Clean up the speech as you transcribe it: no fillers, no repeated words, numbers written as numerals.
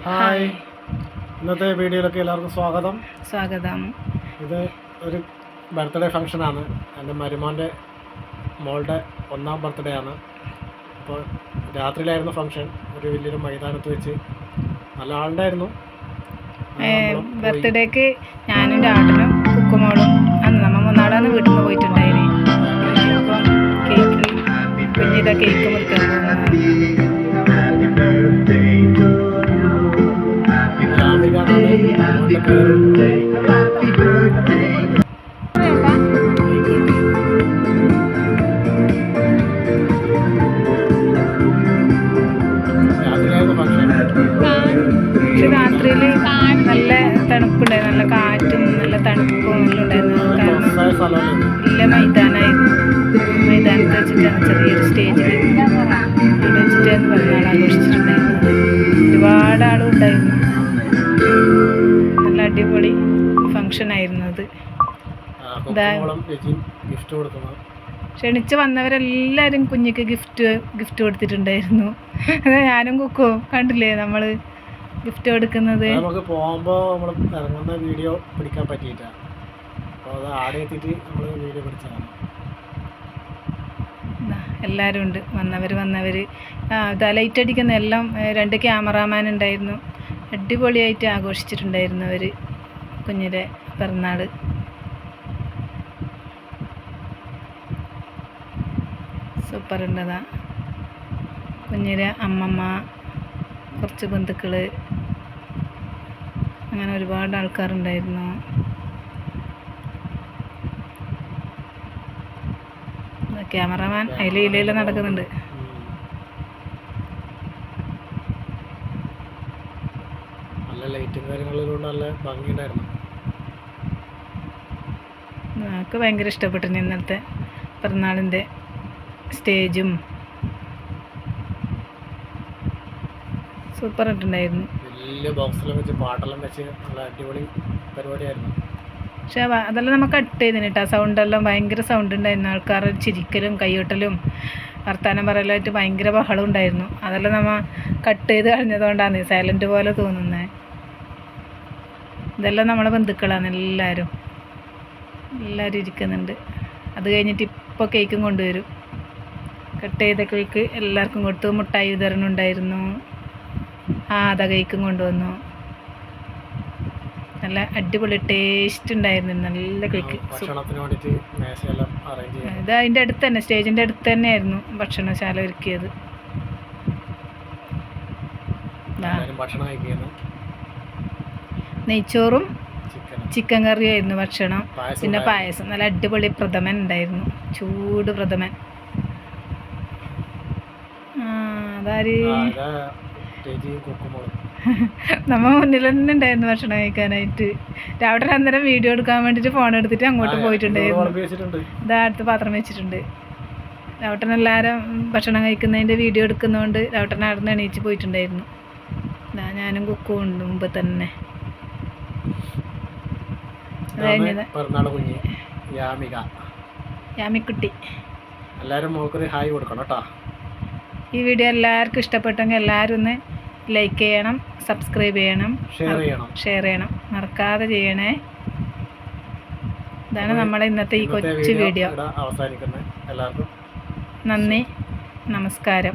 Hi, ഇന്നത്തെ വീഡിയോയിലൊക്കെ എല്ലാവർക്കും സ്വാഗതം. ഇത് ഒരു ബർത്ത്ഡേ ഫംഗ്ഷനാണ്. എൻ്റെ മരുമോൻ്റെ മോളുടെ 1ാം ബർത്ത്ഡേ ആണ്. അപ്പോൾ രാത്രിയിലായിരുന്നു ഫംഗ്ഷൻ. ഒരു വലിയൊരു മൈതാനത്ത് വെച്ച് നല്ല ആളുണ്ടായിരുന്നു. ബർത്ത്ഡേക്ക് ഞാനും രാട്ടനും കുക്കുമോളും നമ്മ മൂന്നാളാണ് വീട്ടിൽ നിന്ന് പോയിട്ടുണ്ടായിരുന്നു. കുഞ്ഞിതാ കേക്ക് മുറിക്കാൻ പോകുന്നത്. രാത്രിയിൽ നല്ല തണുപ്പുണ്ടായിരുന്നു, നല്ല കാറ്റും നല്ല തണുപ്പും എല്ലാം ഉണ്ടായിരുന്നു. കാരണം നല്ല മൈതാനത്ത് വെച്ചിട്ടാണ് ചെറിയൊരു സ്റ്റേജിൽ അവിടെ വെച്ചിട്ടാണ് പിറന്നാൾ ആഘോഷിച്ചിട്ടുണ്ടായിരുന്നത്. ഒരുപാട് ആളുണ്ടായിരുന്നു. നല്ല അടിപൊളി ഫംഗ്ഷൻ ആയിരുന്നു അത്. ക്ഷണിച്ച് വന്നവരെല്ലാവരും കുഞ്ഞിക്ക് ഗിഫ്റ്റ് കൊടുത്തിട്ടുണ്ടായിരുന്നു. ഞാനും കുക്കും കണ്ടില്ലേ നമ്മൾ ഗിഫ്റ്റ് കൊടുക്കുന്നത്. നമുക്ക് പോകുമ്പോൾ നമ്മൾ ഇറങ്ങുന്ന വീഡിയോ പിടിക്കാൻ പറ്റിയിട്ടാണ്. അപ്പോൾ അത് ആടെ എത്തിയിട്ട് നമ്മൾ വീഡിയോ പിടിച്ചതാണ്. എല്ലാവരും ഉണ്ട്, വന്നവർ ഇതാ ലൈറ്റ് അടിക്കുന്ന എല്ലാം 2 ക്യാമറാമാൻ ഉണ്ടായിരുന്നു. അടിപൊളിയായിട്ട് ആഘോഷിച്ചിട്ടുണ്ടായിരുന്നു അവർ കുഞ്ഞിൻ്റെ പിറന്നാൾ. സൂപ്പർ ഉണ്ടതാ. കുഞ്ഞിൻ്റെ അമ്മമ്മ, കുറച്ച് ബന്ധുക്കൾ, അങ്ങനെ ഒരുപാട് ആൾക്കാരുണ്ടായിരുന്നു. ക്യാമറാമാൻ അതിലെല്ലാം നടക്കുന്നുണ്ട്. നമുക്ക് ഭയങ്കര ഇഷ്ടപ്പെട്ടിരുന്നു ഇന്നത്തെ പിറന്നാളിൻ്റെ സ്റ്റേജും. സൂപ്പർ ആയിട്ടുണ്ടായിരുന്നു. പക്ഷെ അതെല്ലാം നമുക്ക് കട്ട് ചെയ്തിന് കേട്ടോ. സൗണ്ടെല്ലാം ഭയങ്കര സൗണ്ട് ഉണ്ടായിരുന്നു. ആൾക്കാർ ചിരിക്കലും കൈയൊട്ടലും വർത്താനം പറയലായിട്ട് ഭയങ്കര ബഹളം ഉണ്ടായിരുന്നു. അതെല്ലാം നമ്മൾ കട്ട് ചെയ്ത് കളഞ്ഞതുകൊണ്ടാണ് സൈലൻറ്റ് പോലെ തോന്നുന്നത്. ഇതെല്ലാം നമ്മളെ ബന്ധുക്കളാണ്. എല്ലാവരും ഇരിക്കുന്നുണ്ട്. അത് കഴിഞ്ഞിട്ട് ഇപ്പോൾ കേക്കും കൊണ്ടുവരും. കട്ട് ചെയ്ത കേക്ക് എല്ലാവർക്കും കൊടുത്തു. മുട്ടായി വിതരണം ഉണ്ടായിരുന്നു. അതാ കേക്കും കൊണ്ടുവന്നു. നല്ല അടിപൊളി ടേസ്റ്റ് ഉണ്ടായിരുന്നു. നല്ല കേക്ക്. ഇത് അതിൻ്റെ അടുത്ത് തന്നെ, സ്റ്റേജിൻ്റെ അടുത്ത് തന്നെയായിരുന്നു ഭക്ഷണശാല ഒരുക്കിയത്. നെയ്ച്ചോറും ചിക്കൻ കറിയായിരുന്നു ഭക്ഷണം. പിന്നെ പായസം, നല്ല അടിപൊളി പ്രഥമൻ ഉണ്ടായിരുന്നു. ചൂട് പ്രഥമൻ. അതാര് നമ്മ മുന്നിൽ തന്നെ ഉണ്ടായിരുന്നു ഭക്ഷണം കഴിക്കാനായിട്ട്. രാവിലെ അന്നേരം വീഡിയോ എടുക്കാൻ വേണ്ടിയിട്ട് ഫോൺ എടുത്തിട്ട് അങ്ങോട്ട് പോയിട്ടുണ്ടായിരുന്നു. ഇതാ അടുത്ത് പാത്രം വെച്ചിട്ടുണ്ട്. രാവട്ടൻ എല്ലാവരും ഭക്ഷണം കഴിക്കുന്നതിൻ്റെ വീഡിയോ എടുക്കുന്നതുകൊണ്ട് രാവട്ടൻ അവിടെ നിന്ന് എണീച്ച് പോയിട്ടുണ്ടായിരുന്നു. ഞാനും കുക്കും ഉണ്ട് മുമ്പ് തന്നെ. അത് കഴിഞ്ഞത് യാമിക്കുട്ടി. എല്ലാവരും ഹായ് കൊടുക്കണം കേട്ടോ. ഈ വീഡിയോ എല്ലാവർക്കും ഇഷ്ടപ്പെട്ടെങ്കിൽ എല്ലാവരും ഒന്ന് ലൈക്ക് ചെയ്യണം, സബ്സ്ക്രൈബ് ചെയ്യണം, ഷെയർ ചെയ്യണം, മറക്കാതെ ചെയ്യണേ. ഇതാണ് നമ്മളെ ഇന്നത്തെ ഈ കൊച്ചു വീഡിയോ. അവസാനിക്കുന്നത്. എല്ലാവർക്കും നന്ദി, നമസ്കാരം.